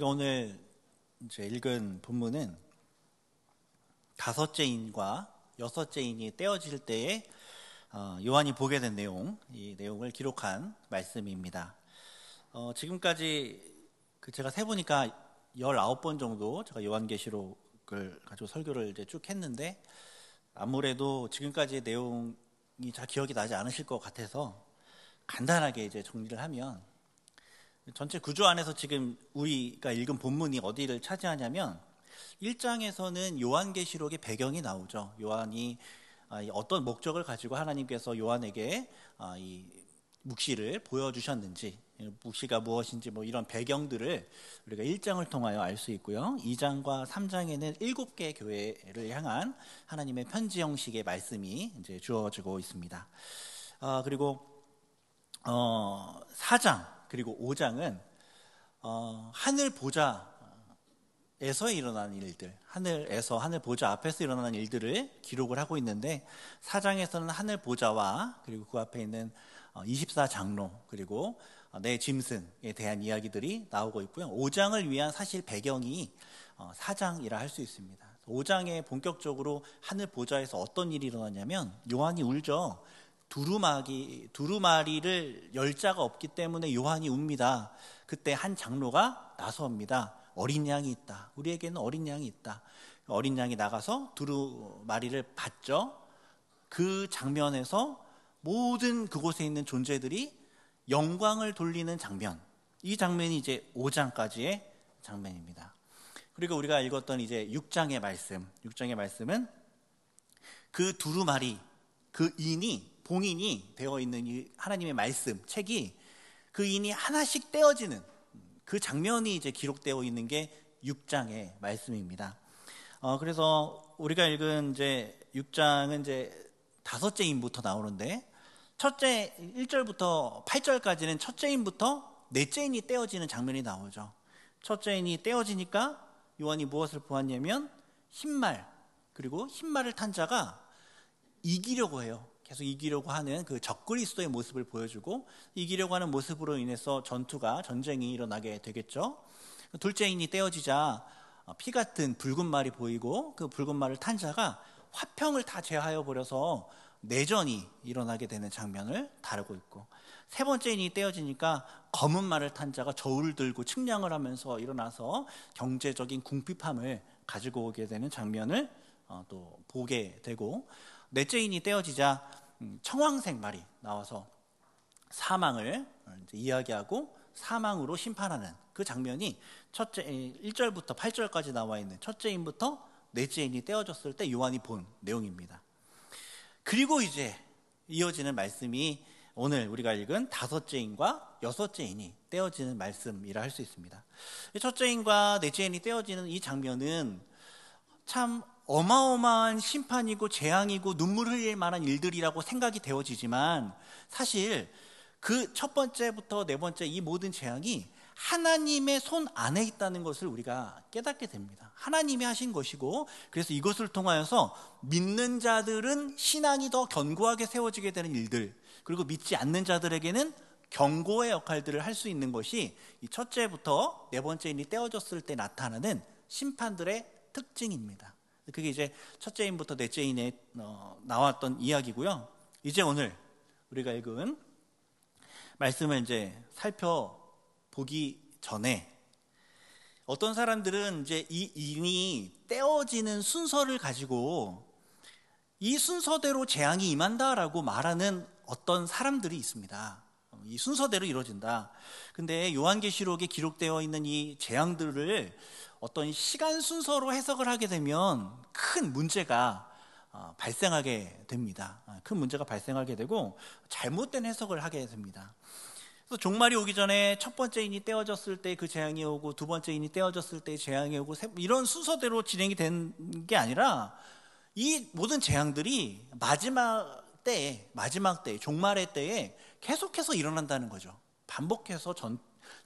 우리가 오늘 이제 읽은 본문은 다섯째 인과 여섯째 인이 떼어질 때에 요한이 보게 된 내용, 이 내용을 기록한 말씀입니다. 지금까지 제가 세보니까 19번 정도 제가 요한계시록을 가지고 설교를 이제 쭉 했는데, 아무래도 지금까지의 내용이 잘 기억이 나지 않으실 것 같아서 간단하게 이제 정리를 하면, 전체 구조 안에서 지금 우리가 읽은 본문이 어디를 차지하냐면 1장에서는 요한계시록의 배경이 나오죠. 요한이 어떤 목적을 가지고 하나님께서 요한에게 이 묵시를 보여주셨는지, 묵시가 무엇인지 이런 배경들을 우리가 1장을 통하여 알 수 있고요. 2장과 3장에는 7개의 교회를 향한 하나님의 편지 형식의 말씀이 이제 주어지고 있습니다. 그리고 4장 그리고 5장은 하늘 보좌에서 일어나는 일들, 하늘 보좌 앞에서 일어나는 일들을 기록을 하고 있는데, 4장에서는 하늘 보좌와 그리고 그 앞에 있는 24장로 그리고 내 짐승에 대한 이야기들이 나오고 있고요. 5장을 위한 사실 배경이 4장이라 할 수 있습니다. 5장에 본격적으로 하늘 보좌에서 어떤 일이 일어나냐면 요한이 울죠. 두루마리를 열 자가 없기 때문에 요한이 웁니다. 그때 한 장로가 나섭니다. 어린 양이 있다. 우리에게는 어린 양이 있다. 어린 양이 나가서 두루마리를 받죠. 그 장면에서 모든 그곳에 있는 존재들이 영광을 돌리는 장면, 이 장면이 이제 5장까지의 장면입니다. 그리고 우리가 읽었던 이제 6장의 말씀은 그 두루마리, 그 봉인이 되어 있는 이 하나님의 말씀 책이, 그 인이 하나씩 떼어지는 그 장면이 이제 기록되어 있는 게 6장의 말씀입니다. 그래서 우리가 읽은 이제 6장은 이제 다섯째 인부터 나오는데, 첫째 1절부터 8절까지는 첫째 인부터 넷째 인이 떼어지는 장면이 나오죠. 첫째 인이 떼어지니까 요한이 무엇을 보았냐면 흰말, 그리고 흰말을 탄 자가 이기려고 해요. 계속 이기려고 하는 그 적그리스도의 모습을 보여주고, 이기려고 하는 모습으로 인해서 전쟁이 일어나게 되겠죠. 둘째 인이 떼어지자 피 같은 붉은 말이 보이고, 그 붉은 말을 탄 자가 화평을 다 제하여 버려서 내전이 일어나게 되는 장면을 다루고 있고, 세 번째 인이 떼어지니까 검은 말을 탄 자가 저울을 들고 측량을 하면서 일어나서 경제적인 궁핍함을 가지고 오게 되는 장면을 또 보게 되고, 넷째 인이 떼어지자 청황색 말이 나와서 사망을 이야기하고 사망으로 심판하는 그 장면이 1절부터 8절까지 나와 있는 첫째 인부터 넷째 인이 떼어졌을 때 요한이 본 내용입니다. 그리고 이제 이어지는 말씀이 오늘 우리가 읽은 다섯째 인과 여섯째 인이 떼어지는 말씀이라 할 수 있습니다. 첫째 인과 넷째 인이 떼어지는 이 장면은 참 어마어마한 심판이고 재앙이고 눈물 흘릴 만한 일들이라고 생각이 되어지지만, 사실 그 첫 번째부터 네 번째 이 모든 재앙이 하나님의 손 안에 있다는 것을 우리가 깨닫게 됩니다. 하나님이 하신 것이고, 그래서 이것을 통하여서 믿는 자들은 신앙이 더 견고하게 세워지게 되는 일들, 그리고 믿지 않는 자들에게는 경고의 역할들을 할 수 있는 것이 이 첫째부터 네 번째 인이 떼어졌을 때 나타나는 심판들의 특징입니다. 그게 이제 첫째 인부터 넷째 인에 나왔던 이야기고요. 이제 오늘 우리가 읽은 말씀을 이제 살펴보기 전에, 어떤 사람들은 이제 이 인이 떼어지는 순서를 가지고 이 순서대로 재앙이 임한다라고 말하는 어떤 사람들이 있습니다. 이 순서대로 이루어진다. 근데 요한계시록에 기록되어 있는 이 재앙들을 어떤 시간 순서로 해석을 하게 되면 큰 문제가 발생하게 됩니다. 큰 문제가 발생하게 되고 잘못된 해석을 하게 됩니다. 그래서 종말이 오기 전에 첫 번째 인이 떼어졌을 때 그 재앙이 오고, 두 번째 인이 떼어졌을 때 재앙이 오고, 이런 순서대로 진행이 된 게 아니라 이 모든 재앙들이 마지막 때 종말의 때에 계속해서 일어난다는 거죠. 반복해서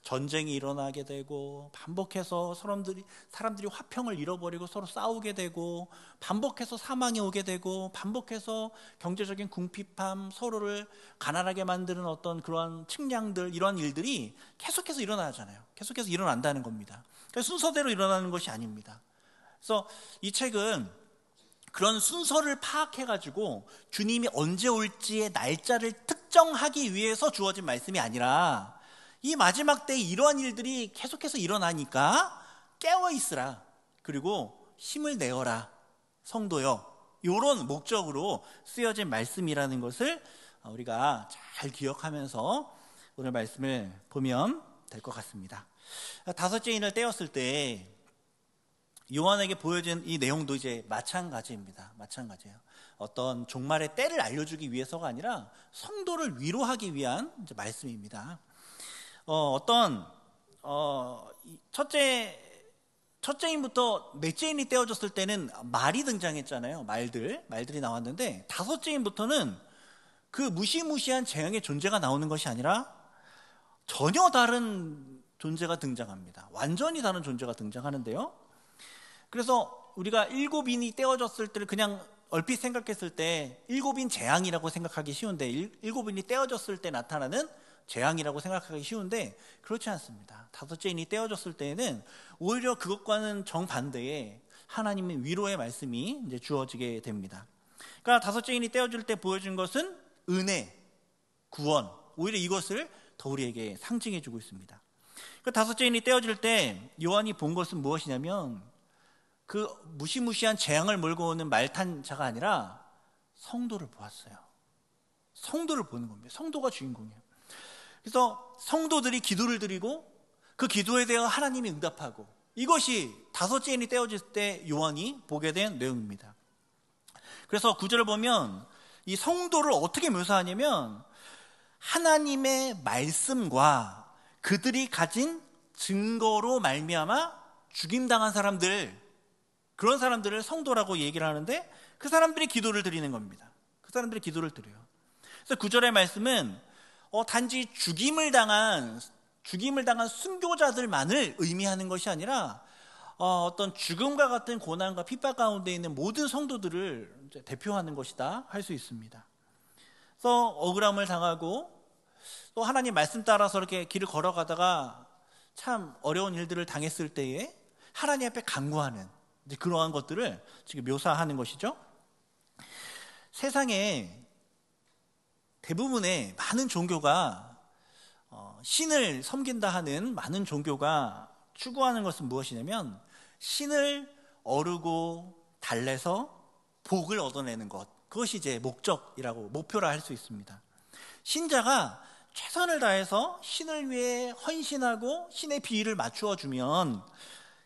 전쟁이 일어나게 되고, 반복해서 사람들이 화평을 잃어버리고 서로 싸우게 되고, 반복해서 사망이 오게 되고, 반복해서 경제적인 궁핍함, 서로를 가난하게 만드는 어떤 그러한 측량들, 이러한 일들이 계속해서 일어나잖아요. 계속해서 일어난다는 겁니다. 그러니까 순서대로 일어나는 것이 아닙니다. 그래서 이 책은 그런 순서를 파악해가지고 주님이 언제 올지의 날짜를 특정하기 위해서 주어진 말씀이 아니라, 이 마지막 때에 이러한 일들이 계속해서 일어나니까 깨어있으라, 그리고 힘을 내어라 성도여, 이런 목적으로 쓰여진 말씀이라는 것을 우리가 잘 기억하면서 오늘 말씀을 보면 될 것 같습니다. 다섯째 인을 떼었을 때 요한에게 보여진 이 내용도 이제 마찬가지입니다. 마찬가지예요. 어떤 종말의 때를 알려주기 위해서가 아니라 성도를 위로하기 위한 이제 말씀입니다. 첫째인부터 넷째인이 떼어졌을 때는 말이 등장했잖아요. 말들이 나왔는데, 다섯째인부터는 그 무시무시한 재앙의 존재가 나오는 것이 아니라 전혀 다른 존재가 등장합니다. 완전히 다른 존재가 등장하는데요. 그래서 우리가 일곱인이 떼어졌을 때를 그냥 얼핏 생각했을 때 일곱인 재앙이라고 생각하기 쉬운데, 일곱인이 떼어졌을 때 나타나는 재앙이라고 생각하기 쉬운데, 그렇지 않습니다. 다섯째 인이 떼어졌을 때에는 오히려 그것과는 정반대의 하나님의 위로의 말씀이 이제 주어지게 됩니다. 그러니까 다섯째 인이 떼어질 때 보여준 것은 은혜, 구원, 오히려 이것을 더 우리에게 상징해 주고 있습니다. 그 다섯째 인이 떼어질 때 요한이 본 것은 무엇이냐면, 그 무시무시한 재앙을 몰고 오는 말탄 자가 아니라 성도를 보았어요. 성도를 보는 겁니다. 성도가 주인공이에요. 그래서 성도들이 기도를 드리고 그 기도에 대해 하나님이 응답하고, 이것이 다섯째 인이 떼어질 때 요한이 보게 된 내용입니다. 그래서 9절을 보면 이 성도를 어떻게 묘사하냐면, 하나님의 말씀과 그들이 가진 증거로 말미암아 죽임당한 사람들, 그런 사람들을 성도라고 얘기를 하는데, 그 사람들이 기도를 드리는 겁니다. 그 사람들이 기도를 드려요. 그래서 9절의 말씀은 단지 죽임을 당한 순교자들만을 의미하는 것이 아니라 어떤 죽음과 같은 고난과 핍박 가운데 있는 모든 성도들을 대표하는 것이다 할 수 있습니다. 그래서 억울함을 당하고 또 하나님 말씀 따라서 이렇게 길을 걸어가다가 참 어려운 일들을 당했을 때에 하나님 앞에 간구하는 그러한 것들을 지금 묘사하는 것이죠. 세상에 대부분의 많은 종교가 신을 섬긴다 하는 많은 종교가 추구하는 것은 무엇이냐면, 신을 어루고 달래서 복을 얻어내는 것, 그것이 이제 목표라 할 수 있습니다. 신자가 최선을 다해서 신을 위해 헌신하고 신의 비위를 맞추어 주면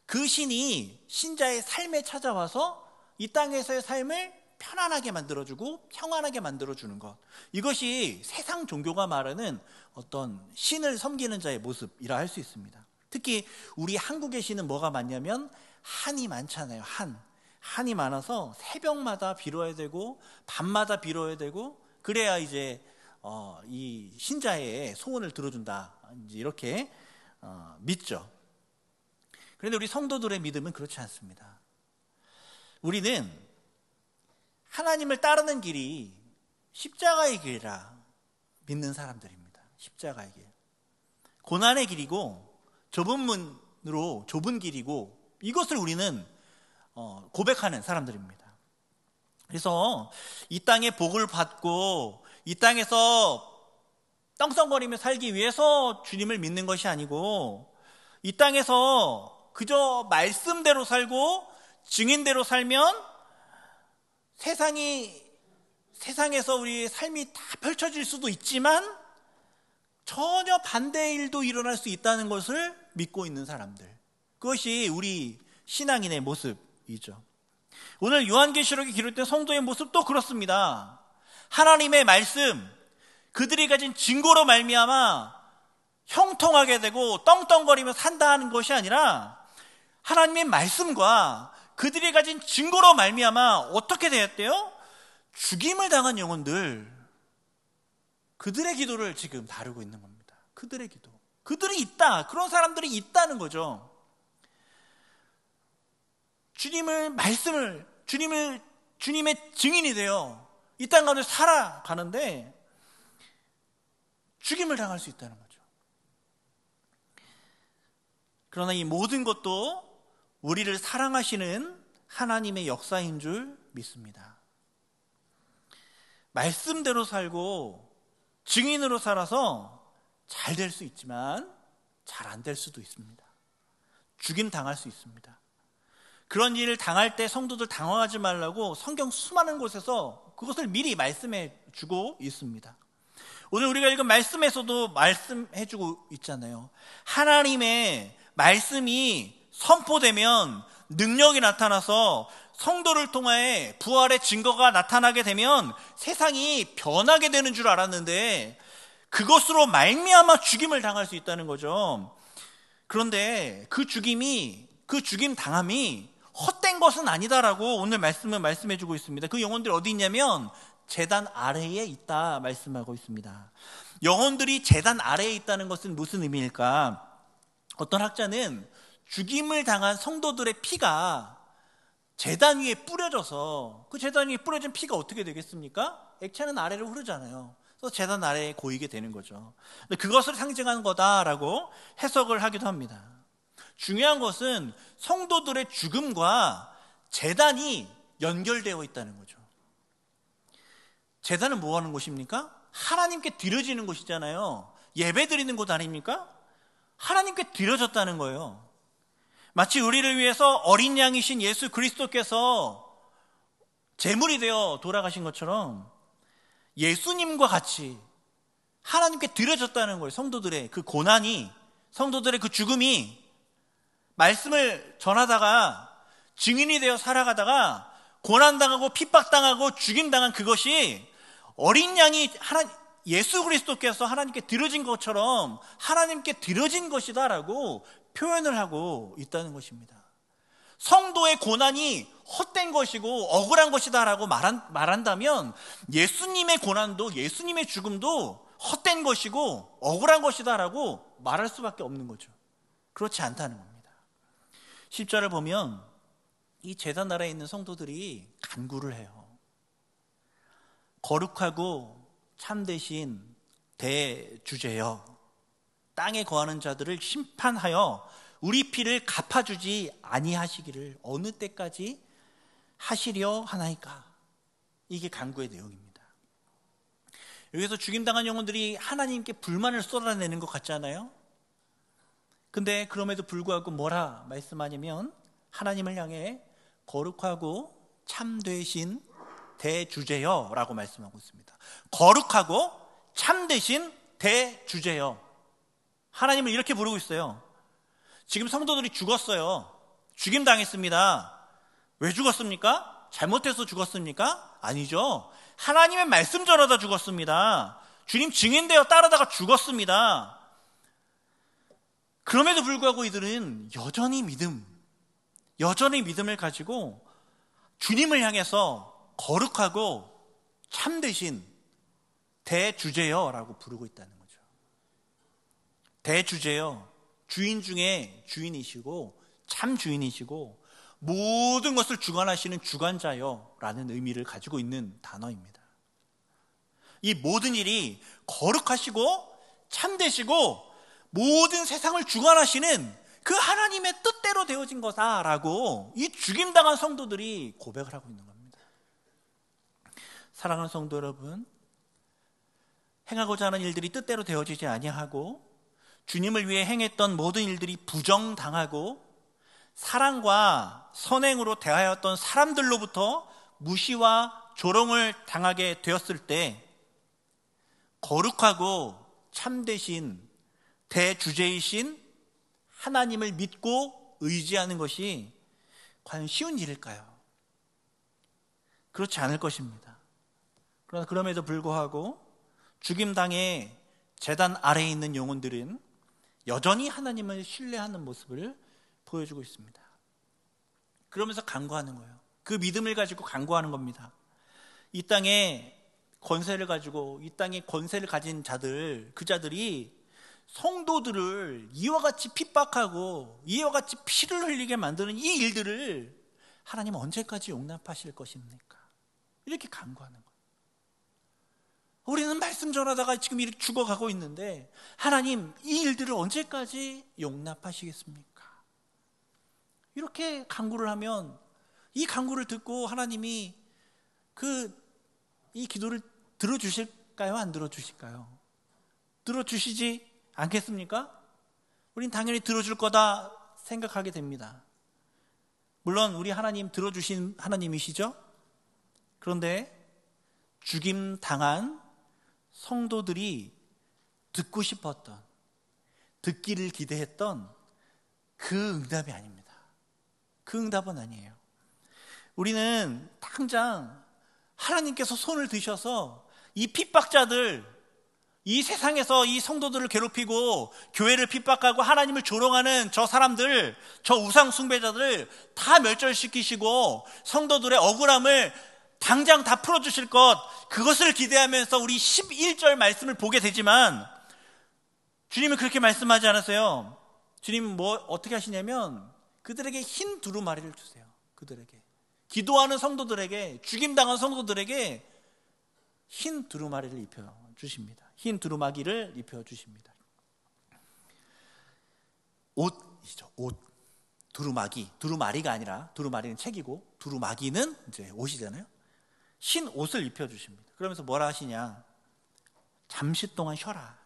그 신이 신자의 삶에 찾아와서 이 땅에서의 삶을 편안하게 만들어주고 평안하게 만들어주는 것, 이것이 세상 종교가 말하는 어떤 신을 섬기는 자의 모습이라 할 수 있습니다. 특히 우리 한국의 신은 뭐가 많냐면 한이 많잖아요. 한이 많아서 새벽마다 빌어야 되고 밤마다 빌어야 되고, 그래야 이제 이 신자의 소원을 들어준다, 이제 이렇게 믿죠. 그런데 우리 성도들의 믿음은 그렇지 않습니다. 우리는 하나님을 따르는 길이 십자가의 길이라 믿는 사람들입니다. 십자가의 길, 고난의 길이고 좁은 문으로 좁은 길이고, 이것을 우리는 고백하는 사람들입니다. 그래서 이 땅의 복을 받고 이 땅에서 떵떵거리며 살기 위해서 주님을 믿는 것이 아니고, 이 땅에서 그저 말씀대로 살고 증인대로 살면 세상에서 우리의 삶이 다 펼쳐질 수도 있지만 전혀 반대의 일도 일어날 수 있다는 것을 믿고 있는 사람들, 그것이 우리 신앙인의 모습이죠. 오늘 요한계시록에 기록된 성도의 모습도 그렇습니다. 하나님의 말씀, 그들이 가진 증거로 말미암아 형통하게 되고 떵떵거리며 산다는 것이 아니라, 하나님의 말씀과 그들이 가진 증거로 말미암아 어떻게 되었대요? 죽임을 당한 영혼들, 그들의 기도를 지금 다루고 있는 겁니다. 그들의 기도. 그들이 있다. 그런 사람들이 있다는 거죠. 주님의 증인이 되어 이 땅 가운데 살아가는데 죽임을 당할 수 있다는 거죠. 그러나 이 모든 것도 우리를 사랑하시는 하나님의 역사인 줄 믿습니다. 말씀대로 살고 증인으로 살아서 잘 될 수 있지만 잘 안 될 수도 있습니다. 죽임 당할 수 있습니다. 그런 일을 당할 때 성도들 당황하지 말라고 성경 수많은 곳에서 그것을 미리 말씀해 주고 있습니다. 오늘 우리가 읽은 말씀에서도 말씀해 주고 있잖아요. 하나님의 말씀이 선포되면 능력이 나타나서 성도를 통해 부활의 증거가 나타나게 되면 세상이 변하게 되는 줄 알았는데 그것으로 말미암아 죽임을 당할 수 있다는 거죠. 그런데 그 죽임 당함이 헛된 것은 아니다라고 오늘 말씀은 말씀해 주고 있습니다. 그 영혼들이 어디 있냐면 제단 아래에 있다 말씀하고 있습니다. 영혼들이 제단 아래에 있다는 것은 무슨 의미일까? 어떤 학자는 죽임을 당한 성도들의 피가 제단 위에 뿌려져서 그 제단 위에 뿌려진 피가 어떻게 되겠습니까? 액체는 아래로 흐르잖아요. 그래서 제단 아래에 고이게 되는 거죠. 그것을 상징하는 거다라고 해석을 하기도 합니다. 중요한 것은 성도들의 죽음과 제단이 연결되어 있다는 거죠. 제단은 뭐 하는 곳입니까? 하나님께 드려지는 곳이잖아요. 예배 드리는 곳 아닙니까? 하나님께 드려졌다는 거예요. 마치 우리를 위해서 어린 양이신 예수 그리스도께서 제물이 되어 돌아가신 것처럼 예수님과 같이 하나님께 드려졌다는 거예요. 성도들의 그 고난이, 성도들의 그 죽음이 말씀을 전하다가 증인이 되어 살아가다가 고난당하고 핍박당하고 죽임당한 그것이 어린 양이 예수 그리스도께서 하나님께 드려진 것처럼 하나님께 드려진 것이다라고 표현을 하고 있다는 것입니다. 성도의 고난이 헛된 것이고 억울한 것이다라고 말한다면 예수님의 고난도 예수님의 죽음도 헛된 것이고 억울한 것이다라고 말할 수밖에 없는 거죠. 그렇지 않다는 겁니다. 10절을 보면 이 제단 아래에 있는 성도들이 간구를 해요. 거룩하고 참되신 대주제여, 땅에 거하는 자들을 심판하여 우리 피를 갚아주지 아니하시기를 어느 때까지 하시려 하나이까. 이게 간구의 내용입니다. 여기서 죽임당한 영혼들이 하나님께 불만을 쏟아내는 것 같잖아요. 근데 그럼에도 불구하고 뭐라 말씀하냐면 하나님을 향해 거룩하고 참되신 대주제여 라고 말씀하고 있습니다. 거룩하고 참되신 대주제여. 하나님을 이렇게 부르고 있어요. 지금 성도들이 죽었어요. 죽임당했습니다. 왜 죽었습니까? 잘못해서 죽었습니까? 아니죠. 하나님의 말씀 전하다 죽었습니다. 주님 증인되어 따르다가 죽었습니다. 그럼에도 불구하고 이들은 여전히 믿음을 가지고 주님을 향해서 거룩하고 참되신 대주제여라고 부르고 있다는 거죠. 대주제여, 주인 중에 주인이시고 참 주인이시고 모든 것을 주관하시는 주관자여라는 의미를 가지고 있는 단어입니다. 이 모든 일이 거룩하시고 참되시고 모든 세상을 주관하시는 그 하나님의 뜻대로 되어진 거다라고 이 죽임당한 성도들이 고백을 하고 있는 겁니다. 사랑하는 성도 여러분, 행하고자 하는 일들이 뜻대로 되어지지 아니하고 주님을 위해 행했던 모든 일들이 부정당하고 사랑과 선행으로 대하였던 사람들로부터 무시와 조롱을 당하게 되었을 때 거룩하고 참되신 대주제이신 하나님을 믿고 의지하는 것이 과연 쉬운 일일까요? 그렇지 않을 것입니다. 그러나 그럼에도 불구하고 죽임당해 제단 아래에 있는 영혼들은 여전히 하나님을 신뢰하는 모습을 보여주고 있습니다. 그러면서 간구하는 거예요. 그 믿음을 가지고 간구하는 겁니다. 이 땅에 권세를 가지고 이 땅에 권세를 가진 자들, 그 자들이 성도들을 이와 같이 핍박하고 이와 같이 피를 흘리게 만드는 이 일들을 하나님 언제까지 용납하실 것입니까? 이렇게 간구하는 거예요. 우리는 말씀 전하다가 지금 이렇게 죽어가고 있는데 하나님 이 일들을 언제까지 용납하시겠습니까? 이렇게 간구를 하면 이 간구를 듣고 하나님이 이 기도를 들어주실까요? 안 들어주실까요? 들어주시지 않겠습니까? 우린 당연히 들어줄 거다 생각하게 됩니다. 물론 우리 하나님 들어주신 하나님이시죠? 그런데 죽임 당한 성도들이 듣고 싶었던, 듣기를 기대했던 그 응답이 아닙니다. 그 응답은 아니에요. 우리는 당장 하나님께서 손을 드셔서 이 핍박자들, 이 세상에서 이 성도들을 괴롭히고 교회를 핍박하고 하나님을 조롱하는 저 사람들, 저 우상 숭배자들 다 멸절시키시고 성도들의 억울함을 당장 다 풀어주실 것, 그것을 기대하면서 우리 11절 말씀을 보게 되지만 주님은 그렇게 말씀하지 않으세요. 주님은 어떻게 하시냐면 그들에게 흰 두루마리를 주세요. 그들에게, 기도하는 성도들에게, 죽임당한 성도들에게 흰 두루마리를 입혀주십니다. 흰 두루마기를 입혀주십니다. 옷이죠. 옷. 두루마리가 아니라, 두루마리는 책이고 두루마기는 이제 옷이잖아요. 흰 옷을 입혀주십니다. 그러면서 뭐라 하시냐? 잠시 동안 쉬어라.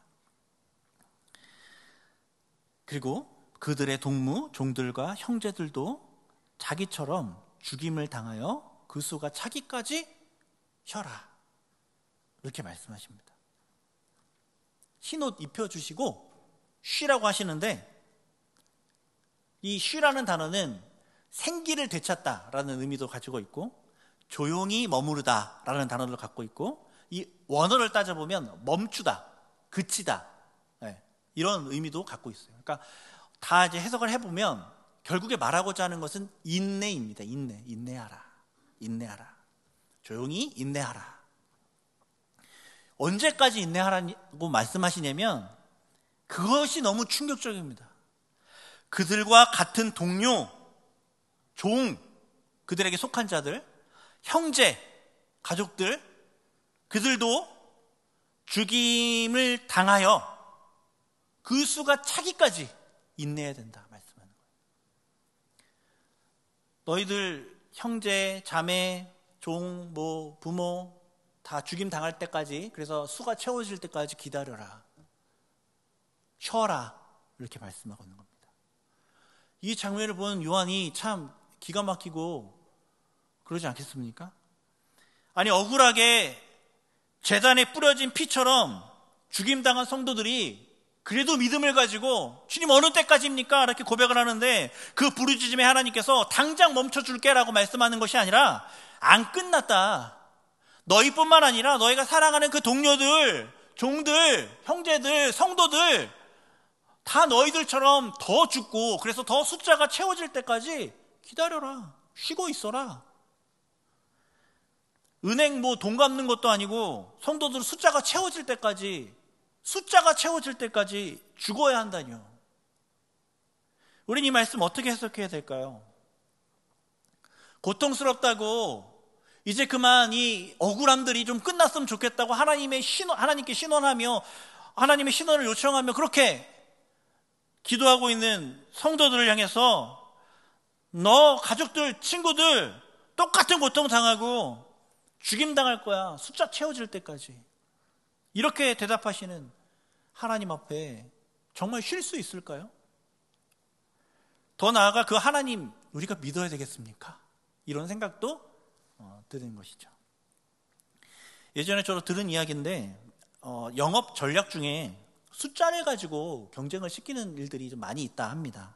그리고 그들의 동무, 종들과 형제들도 자기처럼 죽임을 당하여 그 수가 차기까지 쉬어라. 이렇게 말씀하십니다. 흰옷 입혀주시고 쉬라고 하시는데, 이 쉬라는 단어는 생기를 되찾다라는 의미도 가지고 있고 조용히 머무르다라는 단어를 갖고 있고, 이 원어를 따져보면 멈추다, 그치다, 이런 의미도 갖고 있어요. 그러니까 다 이제 해석을 해보면 결국에 말하고자 하는 것은 인내입니다. 인내하라. 조용히 인내하라. 언제까지 인내하라고 말씀하시냐면 그것이 너무 충격적입니다. 그들과 같은 동료, 종, 그들에게 속한 자들, 형제, 가족들, 그들도 죽임을 당하여 그 수가 차기까지 인내해야 된다 말씀하는 거예요. 너희들 형제, 자매, 종, 부모 다 죽임 당할 때까지, 그래서 수가 채워질 때까지 기다려라, 쉬어라, 이렇게 말씀하고 있는 겁니다. 이 장면을 본 요한이 참 기가 막히고 그러지 않겠습니까? 아니, 억울하게 제단에 뿌려진 피처럼 죽임당한 성도들이 그래도 믿음을 가지고 주님 어느 때까지입니까? 이렇게 고백을 하는데 그 부르짖음에 하나님께서 당장 멈춰줄게 라고 말씀하는 것이 아니라 안 끝났다. 너희뿐만 아니라 너희가 사랑하는 그 동료들, 종들, 형제들, 성도들 다 너희들처럼 더 죽고, 그래서 더 숫자가 채워질 때까지 기다려라. 쉬고 있어라. 은행 돈 갚는 것도 아니고 성도들 숫자가 채워질 때까지 죽어야 한다뇨. 우린 이 말씀 어떻게 해석해야 될까요? 고통스럽다고 이제 그만 이 억울함들이 좀 끝났으면 좋겠다고 하나님께 신원하며 하나님의 신원을 요청하며 그렇게 기도하고 있는 성도들을 향해서 너 가족들, 친구들 똑같은 고통 당하고 죽임당할 거야. 숫자 채워질 때까지. 이렇게 대답하시는 하나님 앞에 정말 쉴 수 있을까요? 더 나아가 그 하나님 우리가 믿어야 되겠습니까? 이런 생각도 드는 것이죠. 예전에 저도 들은 이야기인데 영업 전략 중에 숫자를 가지고 경쟁을 시키는 일들이 좀 많이 있다 합니다.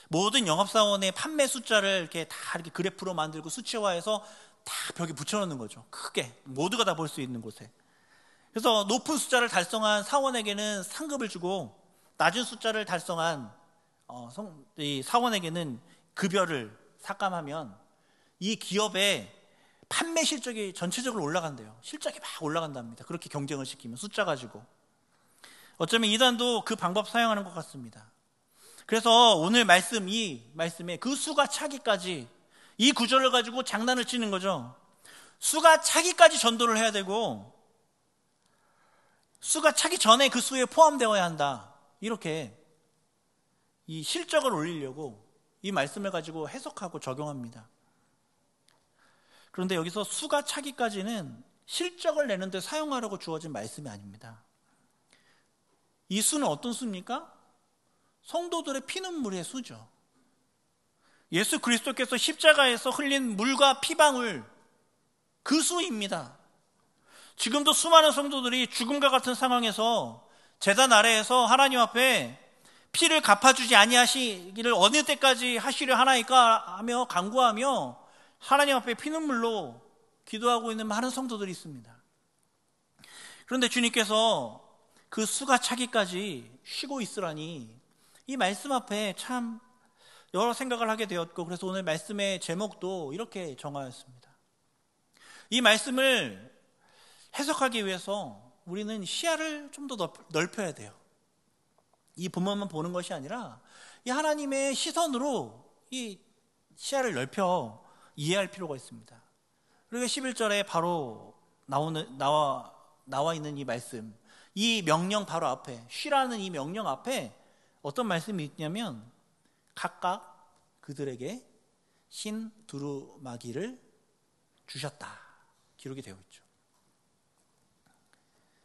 모든 영업사원의 판매 숫자를 이렇게 다 이렇게 그래프로 만들고 수치화해서 다 벽에 붙여놓는 거죠. 크게 모두가 다 볼 수 있는 곳에. 그래서 높은 숫자를 달성한 사원에게는 상급을 주고 낮은 숫자를 달성한 이 사원에게는 급여를 삭감하면 이 기업의 판매 실적이 전체적으로 올라간대요. 실적이 막 올라간답니다. 그렇게 경쟁을 시키면 숫자 가지고. 어쩌면 이단도 그 방법 사용하는 것 같습니다. 그래서 오늘 말씀, 이 말씀에 그 수가 차기까지, 이 구절을 가지고 장난을 치는 거죠. 수가 차기까지 전도를 해야 되고 수가 차기 전에 그 수에 포함되어야 한다. 이렇게 이 실적을 올리려고 이 말씀을 가지고 해석하고 적용합니다. 그런데 여기서 수가 차기까지는 실적을 내는데 사용하려고 주어진 말씀이 아닙니다. 이 수는 어떤 수입니까? 성도들의 피눈물의 수죠. 예수 그리스도께서 십자가에서 흘린 물과 피방울, 그 수입니다. 지금도 수많은 성도들이 죽음과 같은 상황에서 제단 아래에서 하나님 앞에 피를 갚아주지 아니하시기를 어느 때까지 하시려 하나이까 하며 간구하며 하나님 앞에 피눈물로 기도하고 있는 많은 성도들이 있습니다. 그런데 주님께서 그 수가 차기까지 쉬고 있으라니 이 말씀 앞에 참 여러 생각을 하게 되었고, 그래서 오늘 말씀의 제목도 이렇게 정하였습니다. 이 말씀을 해석하기 위해서 우리는 시야를 좀 더 넓혀야 돼요. 이 본문만 보는 것이 아니라 이 하나님의 시선으로 이 시야를 넓혀 이해할 필요가 있습니다. 그리고 11절에 바로 나와 있는 이 말씀, 이 명령 바로 앞에, 쉬라는 이 명령 앞에 어떤 말씀이 있냐면 각각 그들에게 흰 두루마기를 주셨다, 기록이 되어 있죠.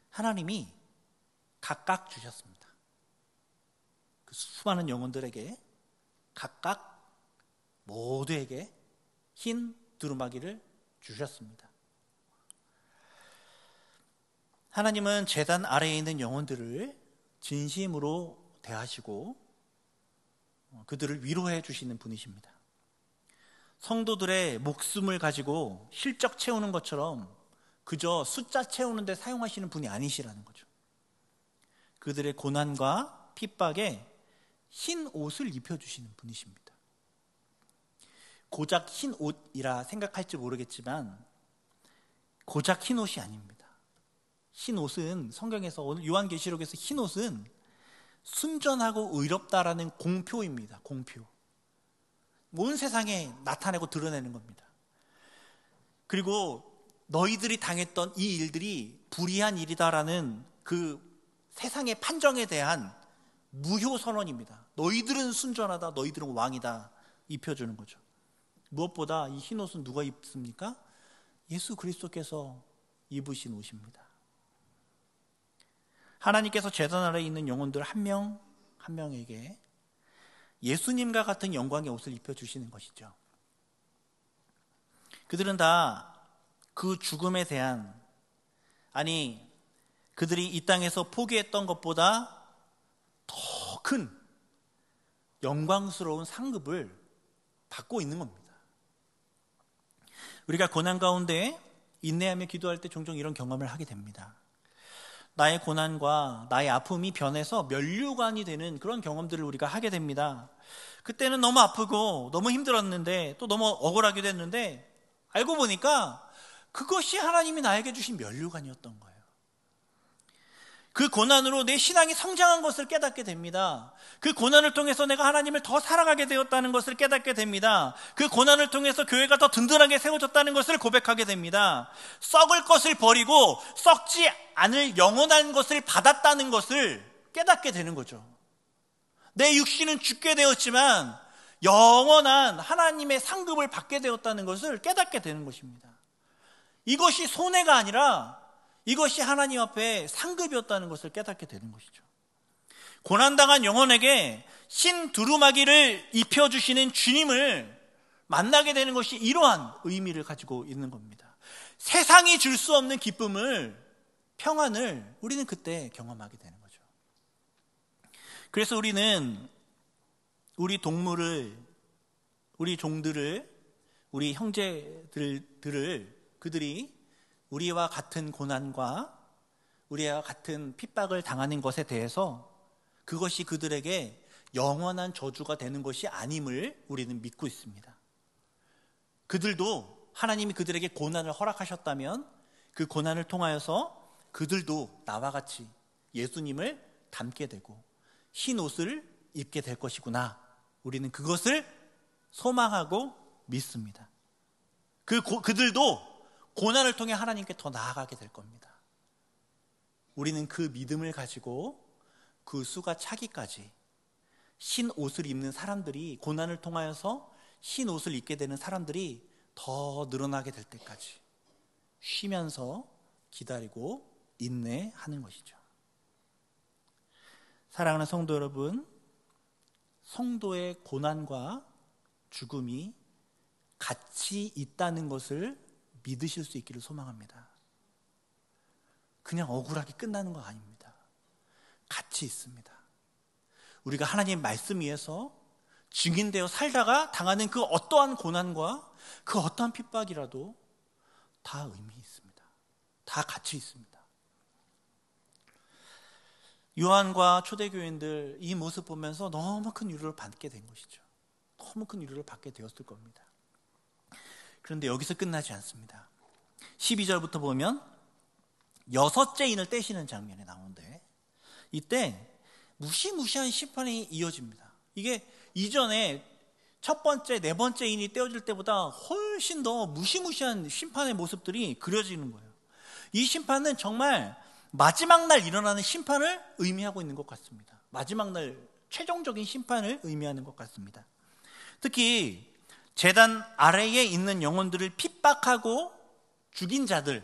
하나님이 각각 주셨습니다. 그 수많은 영혼들에게 각각 모두에게 흰 두루마기를 주셨습니다. 하나님은 제단 아래에 있는 영혼들을 진심으로 대하시고 그들을 위로해 주시는 분이십니다. 성도들의 목숨을 가지고 실적 채우는 것처럼 그저 숫자 채우는 데 사용하시는 분이 아니시라는 거죠. 그들의 고난과 핍박에 흰 옷을 입혀주시는 분이십니다. 고작 흰 옷이라 생각할지 모르겠지만 고작 흰 옷이 아닙니다. 흰 옷은 성경에서, 오늘 요한계시록에서 흰 옷은 순전하고 의롭다라는 공표입니다. 공표. 온 세상에 나타내고 드러내는 겁니다. 그리고 너희들이 당했던 이 일들이 불의한 일이다라는 그 세상의 판정에 대한 무효 선언입니다. 너희들은 순전하다, 너희들은 왕이다 입혀주는 거죠. 무엇보다 이 흰 옷은 누가 입습니까? 예수 그리스도께서 입으신 옷입니다. 하나님께서 제단 아래에 있는 영혼들 한 명 한 명에게 예수님과 같은 영광의 옷을 입혀주시는 것이죠. 그들은 다 그 죽음에 대한, 아니 그들이 이 땅에서 포기했던 것보다 더 큰 영광스러운 상급을 받고 있는 겁니다. 우리가 고난 가운데 인내하며 기도할 때 종종 이런 경험을 하게 됩니다. 나의 고난과 나의 아픔이 변해서 면류관이 되는 그런 경험들을 우리가 하게 됩니다. 그때는 너무 아프고 너무 힘들었는데 또 너무 억울하기도 했는데 알고 보니까 그것이 하나님이 나에게 주신 면류관이었던 거예요. 그 고난으로 내 신앙이 성장한 것을 깨닫게 됩니다. 그 고난을 통해서 내가 하나님을 더 사랑하게 되었다는 것을 깨닫게 됩니다. 그 고난을 통해서 교회가 더 든든하게 세워졌다는 것을 고백하게 됩니다. 썩을 것을 버리고 썩지 않을 영원한 것을 받았다는 것을 깨닫게 되는 거죠. 내 육신은 죽게 되었지만 영원한 하나님의 상급을 받게 되었다는 것을 깨닫게 되는 것입니다. 이것이 손해가 아니라 이것이 하나님 앞에 상급이었다는 것을 깨닫게 되는 것이죠. 고난당한 영혼에게 흰 두루마기를 입혀주시는 주님을 만나게 되는 것이 이러한 의미를 가지고 있는 겁니다. 세상이 줄 수 없는 기쁨을, 평안을 우리는 그때 경험하게 되는 거죠. 그래서 우리는 우리 동물을, 우리 종들을, 우리 형제들을, 그들이 우리와 같은 고난과 우리와 같은 핍박을 당하는 것에 대해서 그것이 그들에게 영원한 저주가 되는 것이 아님을 우리는 믿고 있습니다. 그들도 하나님이 그들에게 고난을 허락하셨다면 그 고난을 통하여서 그들도 나와 같이 예수님을 담게 되고 흰 옷을 입게 될 것이구나. 우리는 그것을 소망하고 믿습니다. 그들도 고난을 통해 하나님께 더 나아가게 될 겁니다. 우리는 그 믿음을 가지고 그 수가 차기까지 흰 옷을 입는 사람들이, 고난을 통하여서 흰 옷을 입게 되는 사람들이 더 늘어나게 될 때까지 쉬면서 기다리고 인내하는 것이죠. 사랑하는 성도 여러분, 성도의 고난과 죽음이 같이 있다는 것을 믿으실 수 있기를 소망합니다. 그냥 억울하게 끝나는 거 아닙니다. 같이 있습니다. 우리가 하나님의 말씀 위에서 증인되어 살다가 당하는 그 어떠한 고난과 그 어떠한 핍박이라도 다 의미 있습니다. 다 같이 있습니다. 요한과 초대교인들 이 모습 보면서 너무 큰 위로를 받게 된 것이죠. 너무 큰 위로를 받게 되었을 겁니다. 그런데 여기서 끝나지 않습니다. 12절부터 보면 여섯째 인을 떼시는 장면이 나오는데 이때 무시무시한 심판이 이어집니다. 이게 이전에 첫 번째, 네 번째 인이 떼어질 때보다 훨씬 더 무시무시한 심판의 모습들이 그려지는 거예요. 이 심판은 정말 마지막 날 일어나는 심판을 의미하고 있는 것 같습니다. 마지막 날 최종적인 심판을 의미하는 것 같습니다. 특히 제단 아래에 있는 영혼들을 핍박하고 죽인 자들,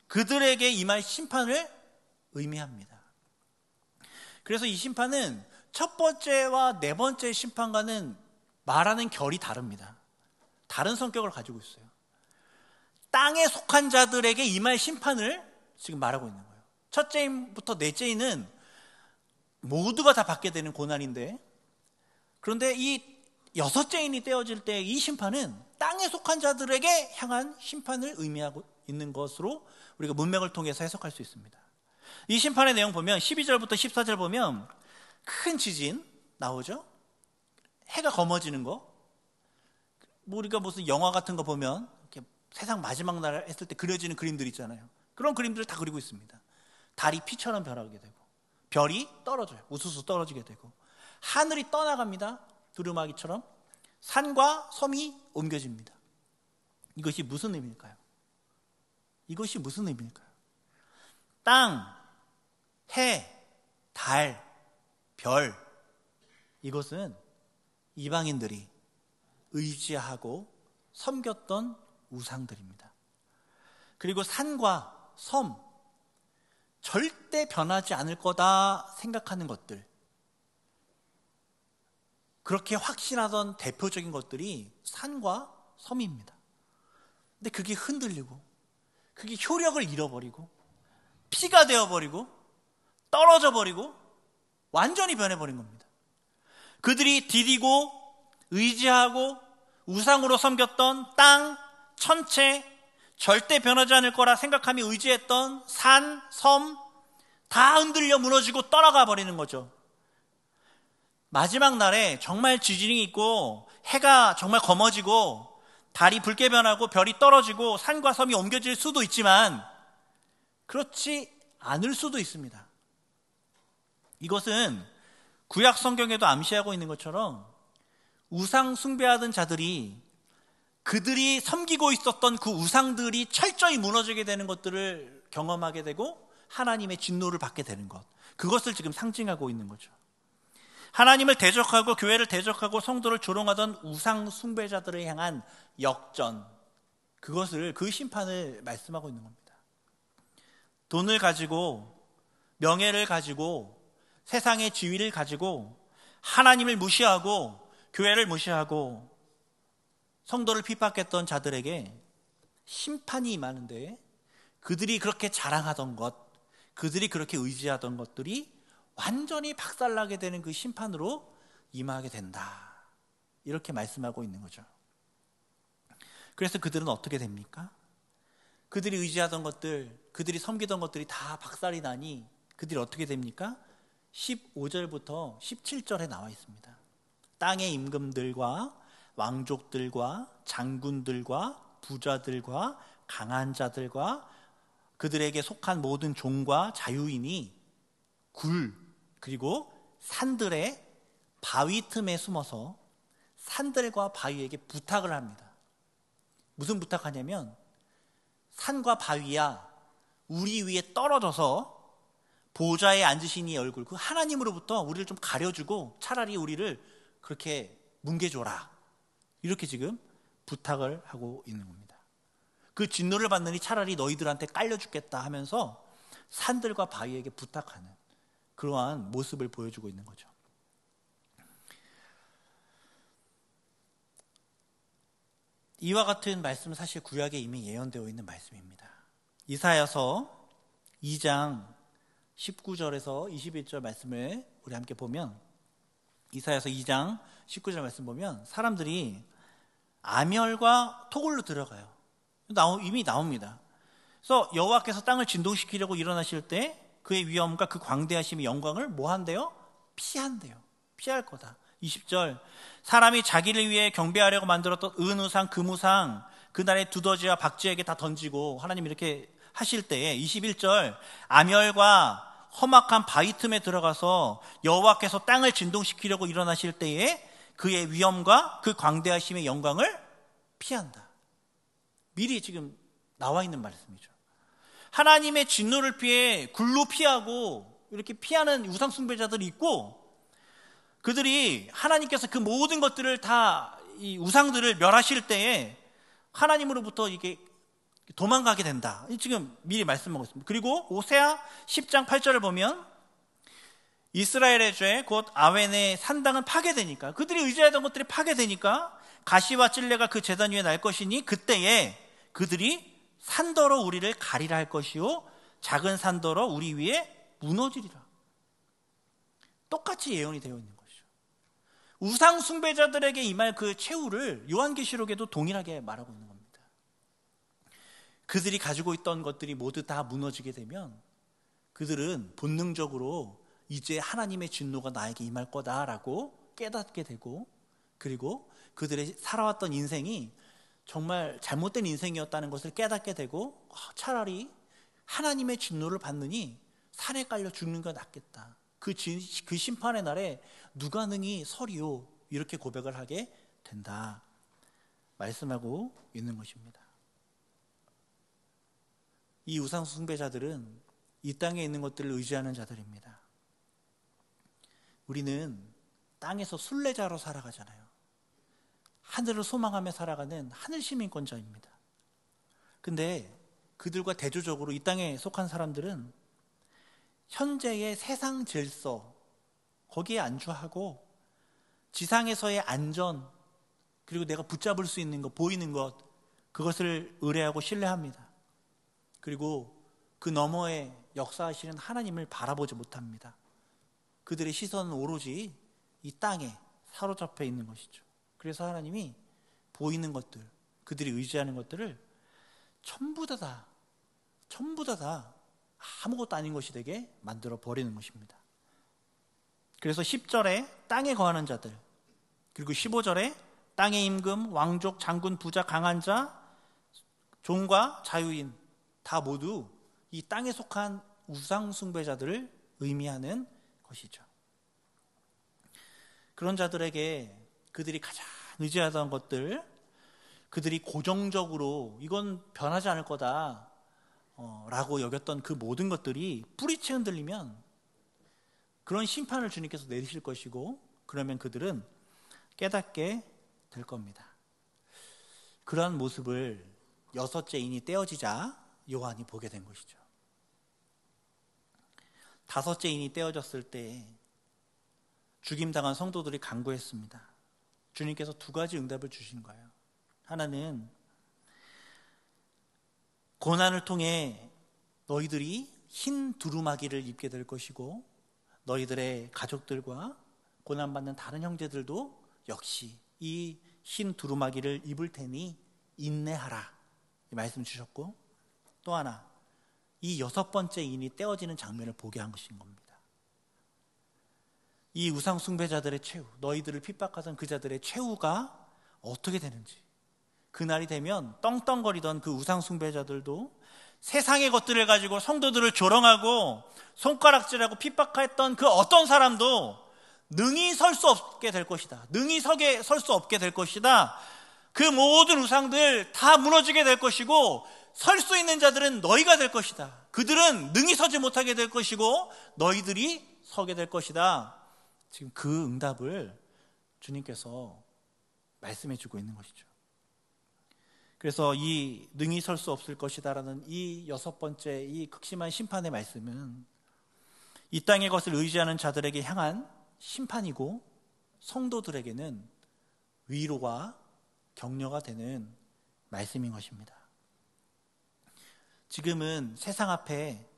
그들에게 임할 심판을 의미합니다. 그래서 이 심판은 첫 번째와 네 번째 심판과는 말하는 결이 다릅니다. 다른 성격을 가지고 있어요. 땅에 속한 자들에게 임할 심판을 지금 말하고 있는 거예요. 첫째 인부터 넷째 인은 모두가 다 받게 되는 고난인데, 그런데 이 여섯째 인이 떼어질 때 이 심판은 땅에 속한 자들에게 향한 심판을 의미하고 있는 것으로 우리가 문맥을 통해서 해석할 수 있습니다. 이 심판의 내용 보면 12절부터 14절 보면 큰 지진 나오죠. 해가 검어지는 거. 우리가 무슨 영화 같은 거 보면 이렇게 세상 마지막 날 했을 때 그려지는 그림들 있잖아요. 그런 그림들을 다 그리고 있습니다. 달이 피처럼 변하게 되고 별이 떨어져요. 우수수 떨어지게 되고 하늘이 떠나갑니다. 두루마기처럼 산과 섬이 옮겨집니다. 이것이 무슨 의미일까요? 이것이 무슨 의미일까요? 땅, 해, 달, 별, 이것은 이방인들이 의지하고 섬겼던 우상들입니다. 그리고 산과 섬, 절대 변하지 않을 거다 생각하는 것들, 그렇게 확신하던 대표적인 것들이 산과 섬입니다. 근데 그게 흔들리고 그게 효력을 잃어버리고 피가 되어버리고 떨어져 버리고 완전히 변해버린 겁니다. 그들이 디디고 의지하고 우상으로 섬겼던 땅, 천체, 절대 변하지 않을 거라 생각하며 의지했던 산, 섬 다 흔들려 무너지고 떠나가 버리는 거죠. 마지막 날에 정말 지진이 있고 해가 정말 검어지고 달이 붉게 변하고 별이 떨어지고 산과 섬이 옮겨질 수도 있지만 그렇지 않을 수도 있습니다. 이것은 구약 성경에도 암시하고 있는 것처럼 우상 숭배하던 자들이 그들이 섬기고 있었던 그 우상들이 철저히 무너지게 되는 것들을 경험하게 되고 하나님의 진노를 받게 되는 것, 그것을 지금 상징하고 있는 거죠. 하나님을 대적하고 교회를 대적하고 성도를 조롱하던 우상 숭배자들을 향한 역전, 그것을, 그 심판을 말씀하고 있는 겁니다. 돈을 가지고 명예를 가지고 세상의 지위를 가지고 하나님을 무시하고 교회를 무시하고 성도를 핍박했던 자들에게 심판이 임하는데 그들이 그렇게 자랑하던 것, 그들이 그렇게 의지하던 것들이 완전히 박살나게 되는 그 심판으로 임하게 된다, 이렇게 말씀하고 있는 거죠. 그래서 그들은 어떻게 됩니까? 그들이 의지하던 것들, 그들이 섬기던 것들이 다 박살이 나니 그들이 어떻게 됩니까? 15절부터 17절에 나와 있습니다. 땅의 임금들과 왕족들과 장군들과 부자들과 강한 자들과 그들에게 속한 모든 종과 자유인이 굴 그리고 산들의 바위 틈에 숨어서 산들과 바위에게 부탁을 합니다. 무슨 부탁하냐면 산과 바위야 우리 위에 떨어져서 보좌에 앉으신 이 얼굴 그 하나님으로부터 우리를 좀 가려주고 차라리 우리를 그렇게 뭉개줘라 이렇게 지금 부탁을 하고 있는 겁니다. 그 진노를 받느니 차라리 너희들한테 깔려 죽겠다 하면서 산들과 바위에게 부탁하는 그러한 모습을 보여주고 있는 거죠. 이와 같은 말씀은 사실 구약에 이미 예언되어 있는 말씀입니다. 이사야서 2장 19절에서 21절 말씀을 우리 함께 보면 이사야서 2장 19절 말씀 보면 사람들이 아멸과 토굴로 들어가요. 이미 나옵니다. 그래서 여호와께서 땅을 진동시키려고 일어나실 때 그의 위엄과 그 광대하심의 영광을 뭐 한대요? 피한대요. 피할 거다. 20절 사람이 자기를 위해 경배하려고 만들었던 은우상 금우상 그날의 두더지와 박쥐에게 다 던지고 하나님 이렇게 하실 때에 21절 아멸과 험악한 바위 틈에 들어가서 여호와께서 땅을 진동시키려고 일어나실 때에 그의 위엄과 그 광대하심의 영광을 피한다. 미리 지금 나와 있는 말씀이죠. 하나님의 진노를 피해 굴로 피하고 이렇게 피하는 우상 숭배자들이 있고 그들이 하나님께서 그 모든 것들을 다 이 우상들을 멸하실 때에 하나님으로부터 이게 도망가게 된다. 지금 미리 말씀하고 있습니다. 그리고 오세아 10장 8절을 보면 이스라엘의 죄 곧 아웬의 산당은 파괴되니까 그들이 의지하던 것들이 파괴되니까 가시와 찔레가 그 제단 위에 날 것이니 그때에 그들이 산더러 우리를 가리라 할 것이요 작은 산더러 우리 위에 무너지리라. 똑같이 예언이 되어 있는 것이죠. 우상 숭배자들에게 임할 그 최후를 요한계시록에도 동일하게 말하고 있는 겁니다. 그들이 가지고 있던 것들이 모두 다 무너지게 되면 그들은 본능적으로 이제 하나님의 진노가 나에게 임할 거다라고 깨닫게 되고 그리고 그들의 살아왔던 인생이 정말 잘못된 인생이었다는 것을 깨닫게 되고 차라리 하나님의 진노를 받느니 산에 깔려 죽는 게 낫겠다. 그 심판의 날에 누가 능히 서리요 이렇게 고백을 하게 된다 말씀하고 있는 것입니다. 이 우상 숭배자들은 이 땅에 있는 것들을 의지하는 자들입니다. 우리는 땅에서 순례자로 살아가잖아요. 하늘을 소망하며 살아가는 하늘 시민권자입니다. 근데 그들과 대조적으로 이 땅에 속한 사람들은 현재의 세상 질서 거기에 안주하고 지상에서의 안전 그리고 내가 붙잡을 수 있는 것 보이는 것 그것을 의뢰하고 신뢰합니다. 그리고 그 너머에 역사하시는 하나님을 바라보지 못합니다. 그들의 시선은 오로지 이 땅에 사로잡혀 있는 것이죠. 그래서 하나님이 보이는 것들 그들이 의지하는 것들을 전부 다 아무것도 아닌 것이 되게 만들어 버리는 것입니다. 그래서 10절에 땅에 거하는 자들 그리고 15절에 땅의 임금, 왕족, 장군, 부자, 강한 자, 종과 자유인 다 모두 이 땅에 속한 우상 숭배자들을 의미하는 것이죠. 그런 자들에게 그들이 가장 의지하던 것들 그들이 고정적으로 이건 변하지 않을 거다 라고 여겼던 그 모든 것들이 뿌리채 흔들리면 그런 심판을 주님께서 내리실 것이고 그러면 그들은 깨닫게 될 겁니다. 그러한 모습을 여섯째 인이 떼어지자 요한이 보게 된 것이죠. 다섯째 인이 떼어졌을 때 죽임당한 성도들이 간구했습니다. 주님께서 두 가지 응답을 주신 거예요. 하나는 고난을 통해 너희들이 흰 두루마기를 입게 될 것이고 너희들의 가족들과 고난받는 다른 형제들도 역시 이 흰 두루마기를 입을 테니 인내하라 이 말씀 주셨고 또 하나 이 여섯 번째 인이 떼어지는 장면을 보게 한 것인 겁니다. 이 우상 숭배자들의 최후 너희들을 핍박하던 그 자들의 최후가 어떻게 되는지 그날이 되면 떵떵거리던 그 우상 숭배자들도 세상의 것들을 가지고 성도들을 조롱하고 손가락질하고 핍박했던 그 어떤 사람도 능히 설 수 없게 될 것이다. 능히 설 수 없게 될 것이다. 그 모든 우상들 다 무너지게 될 것이고 설 수 있는 자들은 너희가 될 것이다. 그들은 능히 서지 못하게 될 것이고 너희들이 서게 될 것이다. 지금 그 응답을 주님께서 말씀해 주고 있는 것이죠. 그래서 이 능히 설 수 없을 것이다라는 이 6번째 이 극심한 심판의 말씀은 이 땅의 것을 의지하는 자들에게 향한 심판이고 성도들에게는 위로와 격려가 되는 말씀인 것입니다. 지금은 세상 앞에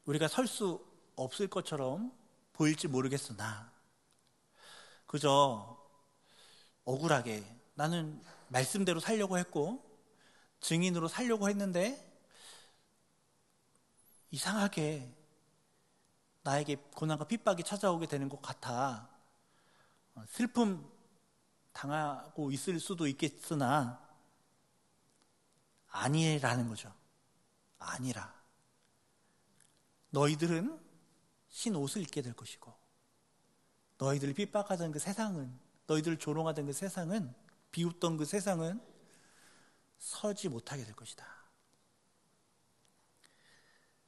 우리가 설 수 없을 것처럼 보일지 모르겠으나 그저 억울하게 나는 말씀대로 살려고 했고 증인으로 살려고 했는데 이상하게 나에게 고난과 핍박이 찾아오게 되는 것 같아 슬픔 당하고 있을 수도 있겠으나 아니라는 거죠. 아니라. 너희들은 흰 옷을 입게 될 것이고 너희들을 핍박하던 그 세상은, 너희들을 조롱하던 그 세상은, 비웃던 그 세상은 서지 못하게 될 것이다.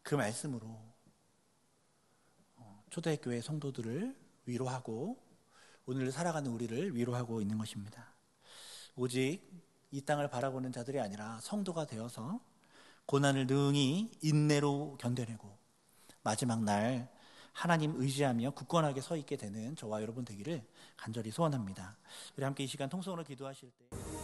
그 말씀으로 초대교회 성도들을 위로하고 오늘 살아가는 우리를 위로하고 있는 것입니다. 오직 이 땅을 바라보는 자들이 아니라 성도가 되어서 고난을 능히 인내로 견뎌내고 마지막 날 하나님 의지하며 굳건하게 서 있게 되는 저와 여러분 되기를 간절히 소원합니다. 우리 함께 이 시간 통성으로 기도하실 때